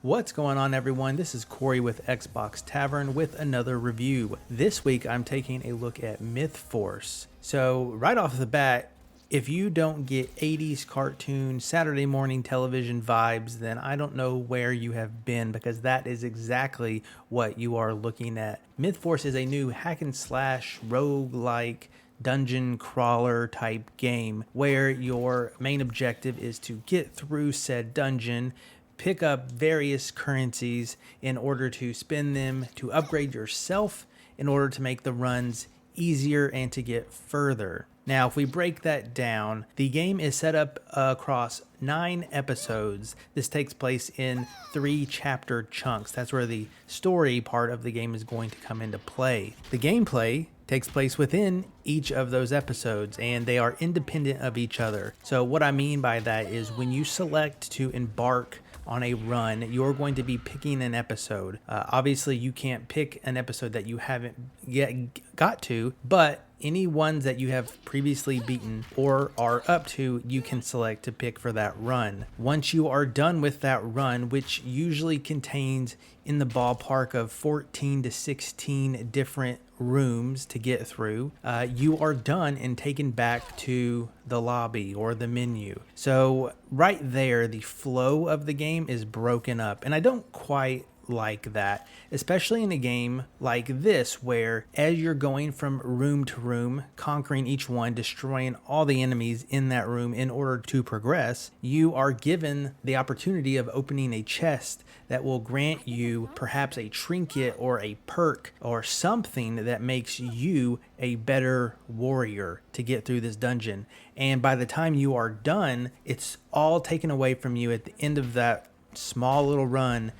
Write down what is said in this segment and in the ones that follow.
What's going on, everyone? This is Corey with Xbox Tavern with another review. This week I'm taking a look at MythForce. So right off the bat, if you don't get 80s cartoon Saturday morning television vibes, then I don't know where you have been, because that is exactly what you are looking at. MythForce is a new hack and slash roguelike dungeon crawler type game where your main objective is to get through said dungeon, pick up various currencies in order to spend them to upgrade yourself in order to make the runs easier and to get further. Now, if we break that down, the game is set up across 9 episodes. This takes place in 3 chapter chunks. That's where the story part of the game is going to come into play. The gameplay takes place within each of those episodes, and they are independent of each other. So what I mean by that is when you select to embark on a run, you're going to be picking an episode. Obviously, you can't pick an episode that you haven't yet got to, but any ones that you have previously beaten or are up to, you can select to pick for that run. Once you are done with that run, which usually contains in the ballpark of 14 to 16 different rooms to get through, you are done and taken back to the lobby or the menu. So right there, the flow of the game is broken up, and I don't quite like that, especially in a game like this where as you're going from room to room, conquering each one, destroying all the enemies in that room in order to progress, you are given the opportunity of opening a chest that will grant you perhaps a trinket or a perk or something that makes you a better warrior to get through this dungeon. And by the time you are done, it's all taken away from you at the end of that small little run,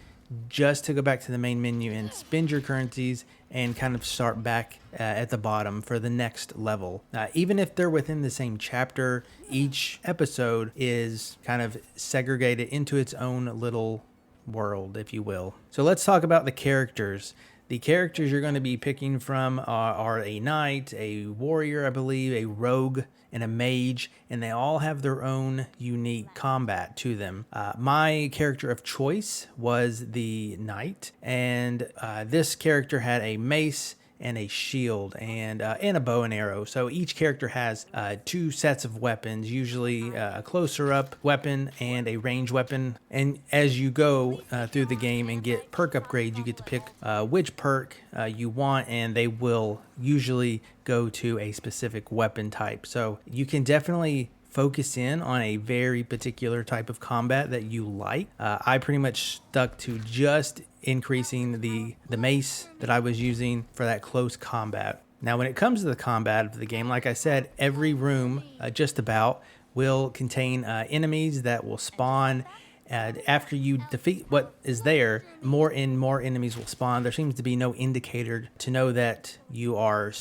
just to go back to the main menu and spend your currencies and kind of start back at the bottom for the next level. Even if they're within the same chapter, each episode is kind of segregated into its own little world, if you will. So let's talk about the characters. The characters you're going to be picking from are a knight, a warrior, I believe, a rogue, and a mage, and they all have their own unique combat to them. My character of choice was the knight, and this character had a mace and a shield and a bow and arrow. So each character has 2 sets of weapons, usually a closer up weapon and a range weapon. And as you go through the game and get perk upgrades, you get to pick which perk you want, and they will usually go to a specific weapon type. So you can definitely focus in on a very particular type of combat that you like. I pretty much stuck to just increasing the mace that I was using for that close combat. Now, when it comes to the combat of the game, like I said, every room just about will contain enemies that will spawn. After you defeat what is there, more and more enemies will spawn. There seems to be no indicator to know that you are,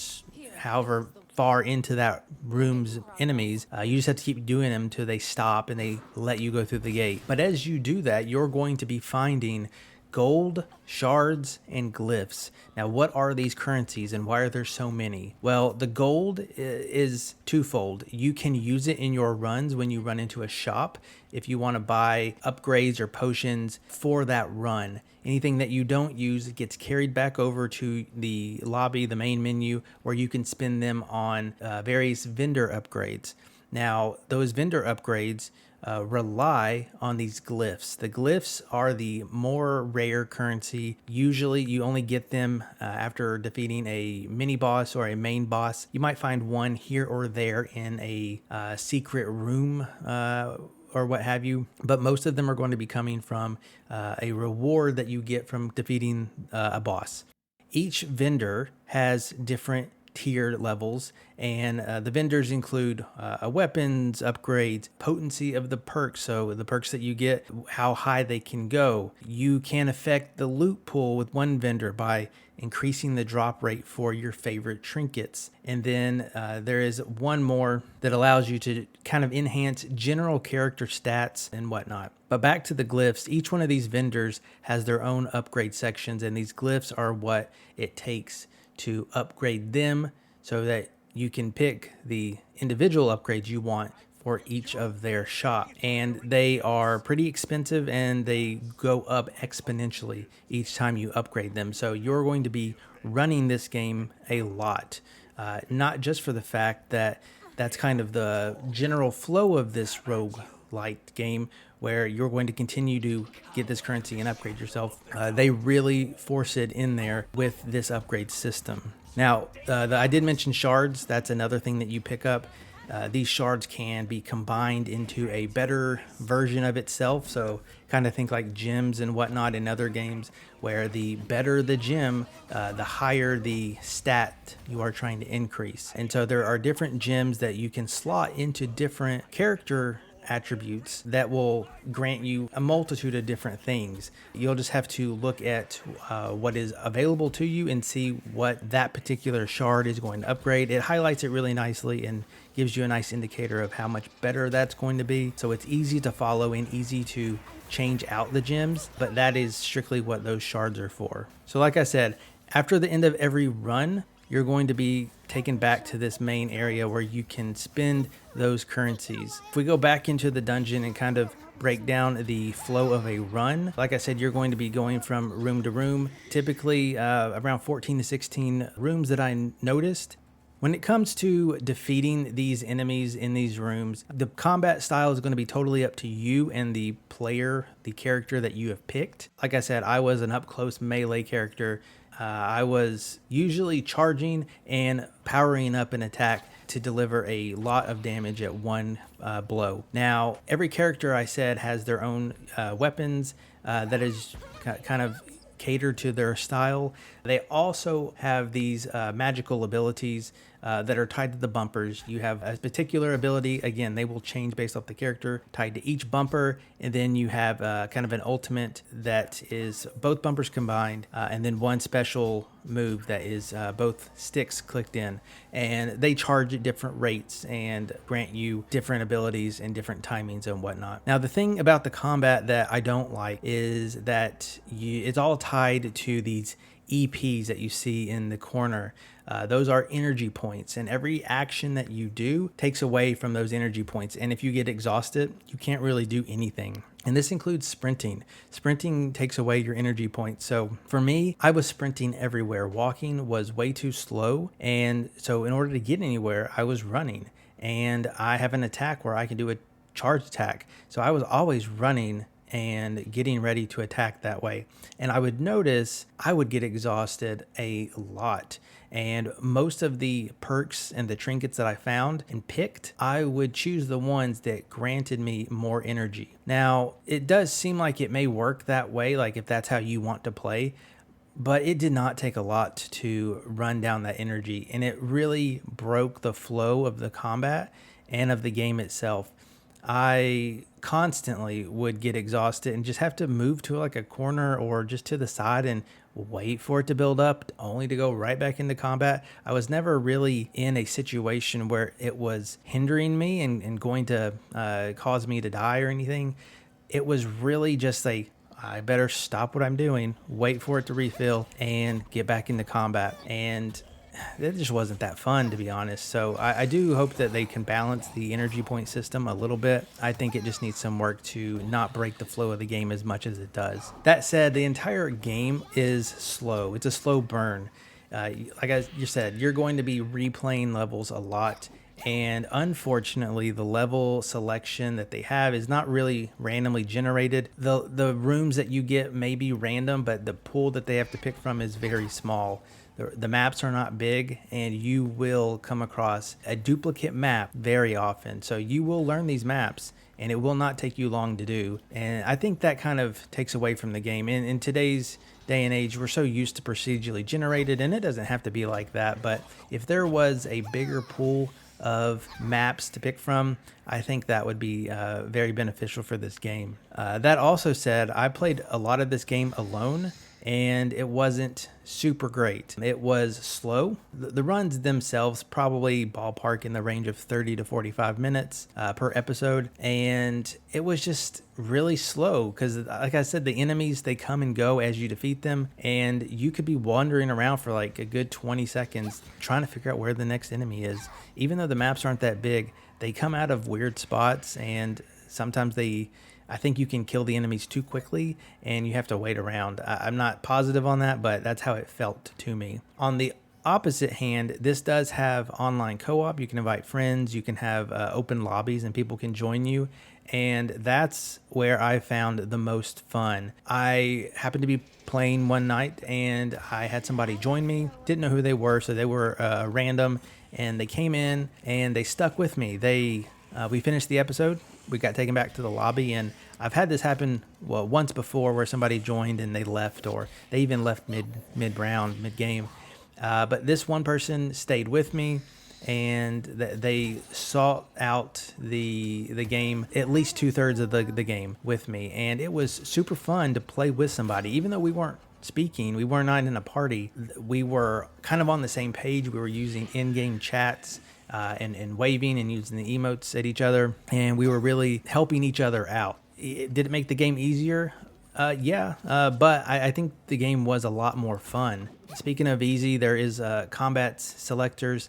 however far into that room's enemies. You just have to keep doing them until they stop and they let you go through the gate. But as you do that, you're going to be finding gold, shards, and glyphs. Now, what are these currencies and why are there so many? Well, the gold is twofold. You can use it in your runs when you run into a shop if you want to buy upgrades or potions for that run. Anything that you don't use gets carried back over to the lobby, the main menu, where you can spend them on various vendor upgrades. Now, those vendor upgrades rely on these glyphs. The glyphs are the more rare currency. Usually you only get them after defeating a mini boss or a main boss. You might find one here or there in a secret room or what have you, but most of them are going to be coming from a reward that you get from defeating a boss. Each vendor has different tiered levels, and the vendors include weapons upgrades, potency of the perks, so the perks that you get, how high they can go. You can affect the loot pool with one vendor by increasing the drop rate for your favorite trinkets. And then there is one more that allows you to kind of enhance general character stats and whatnot. But back to the glyphs, each one of these vendors has their own upgrade sections, and these glyphs are what it takes to upgrade them so that you can pick the individual upgrades you want for each of their shop, and they are pretty expensive and they go up exponentially each time you upgrade them. So you're going to be running this game a lot, not just for the fact that that's kind of the general flow of this roguelite game, where you're going to continue to get this currency and upgrade yourself. They really force it in there with this upgrade system. Now, I did mention shards. That's another thing that you pick up. These shards can be combined into a better version of itself. So kind of think like gems and whatnot in other games, where the better the gem, the higher the stat you are trying to increase. And so there are different gems that you can slot into different character attributes that will grant you a multitude of different things. You'll just have to look at what is available to you and see what that particular shard is going to upgrade. It highlights it really nicely and gives you a nice indicator of how much better that's going to be. So it's easy to follow and easy to change out the gems, but that is strictly what those shards are for. So like I said, after the end of every run, you're going to be taken back to this main area where you can spend those currencies. If we go back into the dungeon and kind of break down the flow of a run, like I said, you're going to be going from room to room, typically around 14 to 16 rooms that I noticed. When it comes to defeating these enemies in these rooms, the combat style is going to be totally up to you and the player, the character that you have picked. Like I said, I was an up-close melee character. I was usually charging and powering up an attack to deliver a lot of damage at one blow. Now, every character I said has their own weapons that is kind of catered to their style. They also have these magical abilities that are tied to the bumpers. You have a particular ability, again, they will change based off the character, tied to each bumper, and then you have kind of an ultimate that is both bumpers combined, and then one special move that is both sticks clicked in, and they charge at different rates and grant you different abilities and different timings and whatnot. Now, the thing about the combat that I don't like is that it's all tied to these EPs that you see in the corner. Those are energy points, and every action that you do takes away from those energy points. And if you get exhausted, you can't really do anything. And this includes sprinting. Sprinting takes away your energy points. So for me, I was sprinting everywhere. Walking was way too slow. And so in order to get anywhere, I was running. And I have an attack where I can do a charge attack. So I was always running and getting ready to attack that way. And I would notice I would get exhausted a lot. And most of the perks and the trinkets that I found and picked, I would choose the ones that granted me more energy. Now, it does seem like it may work that way, like if that's how you want to play, but it did not take a lot to run down that energy. And it really broke the flow of the combat and of the game itself. I constantly would get exhausted and just have to move to like a corner or just to the side and wait for it to build up, only to go right back into combat. I was never really in a situation where it was hindering me and going to cause me to die or anything. It was really just I better stop what I'm doing, wait for it to refill, and get back into combat. And it just wasn't that fun, to be honest. So I do hope that they can balance the energy point system a little bit. I think it just needs some work to not break the flow of the game as much as it does. That said, the entire game is slow. It's a slow burn. Like I just said, you're going to be replaying levels a lot. And unfortunately, the level selection that they have is not really randomly generated. The rooms that you get may be random, but the pool that they have to pick from is very small. The maps are not big, and you will come across a duplicate map very often. So you will learn these maps, and it will not take you long to do. And I think that kind of takes away from the game. In today's day and age, we're so used to procedurally generated, and it doesn't have to be like that. But if there was a bigger pool of maps to pick from, I think that would be very beneficial for this game. That also said, I played a lot of this game alone, and it wasn't super great. It was slow. The runs themselves probably ballpark in the range of 30 to 45 minutes per episode, and it was just really slow because, like I said, the enemies, they come and go as you defeat them, and you could be wandering around for like a good 20 seconds trying to figure out where the next enemy is. Even though the maps aren't that big, they come out of weird spots, and sometimes I think you can kill the enemies too quickly and you have to wait around. I'm not positive on that, but that's how it felt to me. On the opposite hand, this does have online co-op. You can invite friends, you can have open lobbies, and people can join you. And that's where I found the most fun. I happened to be playing one night and I had somebody join me. Didn't know who they were, so they were random, and they came in and they stuck with me. We finished the episode. We got taken back to the lobby, and I've had this happen once before where somebody joined and they left, or they even left mid-round, mid-game. But this one person stayed with me, and they sought out the game, at least 2/3 of the game with me, and it was super fun to play with somebody. Even though we weren't speaking, we were not in a party, we were kind of on the same page. We were using in-game chats and waving and using the emotes at each other, and we were really helping each other out. Did it make the game easier? Yeah, but I think the game was a lot more fun. Speaking of easy, there is combat selectors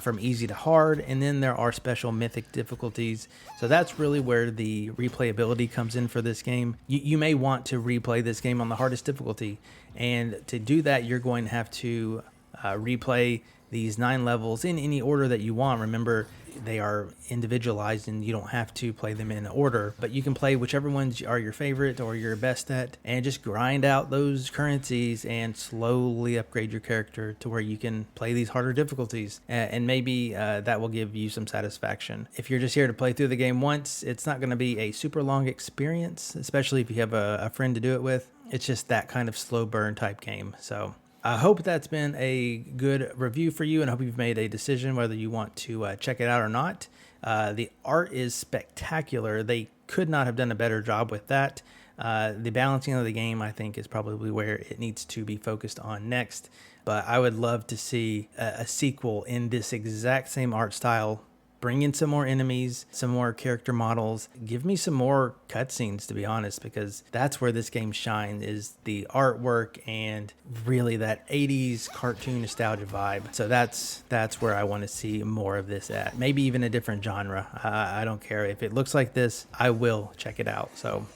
from easy to hard, and then there are special mythic difficulties. So that's really where the replayability comes in for this game. You may want to replay this game on the hardest difficulty, and to do that, you're going to have to replay these 9 levels in any order that you want. Remember, they are individualized and you don't have to play them in order, but you can play whichever ones are your favorite or you're best at, and just grind out those currencies and slowly upgrade your character to where you can play these harder difficulties, and maybe that will give you some satisfaction. If you're just here to play through the game once, it's not going to be a super long experience, especially if you have a friend to do it with. It's just that kind of slow burn type game. So I hope that's been a good review for you, and I hope you've made a decision whether you want to check it out or not. The art is spectacular. They could not have done a better job with that. The balancing of the game, I think, is probably where it needs to be focused on next. But I would love to see a sequel in this exact same art style. Bring in some more enemies, some more character models. Give me some more cutscenes, to be honest, because that's where this game shines, is the artwork and really that 80s cartoon nostalgia vibe. So that's where I want to see more of this at. Maybe even a different genre. I don't care. If it looks like this, I will check it out. So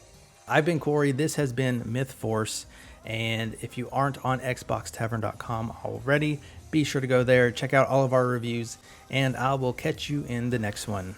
I've been Corey. This has been MythForce. And if you aren't on xboxtavern.com already, be sure to go there, check out all of our reviews, and I will catch you in the next one.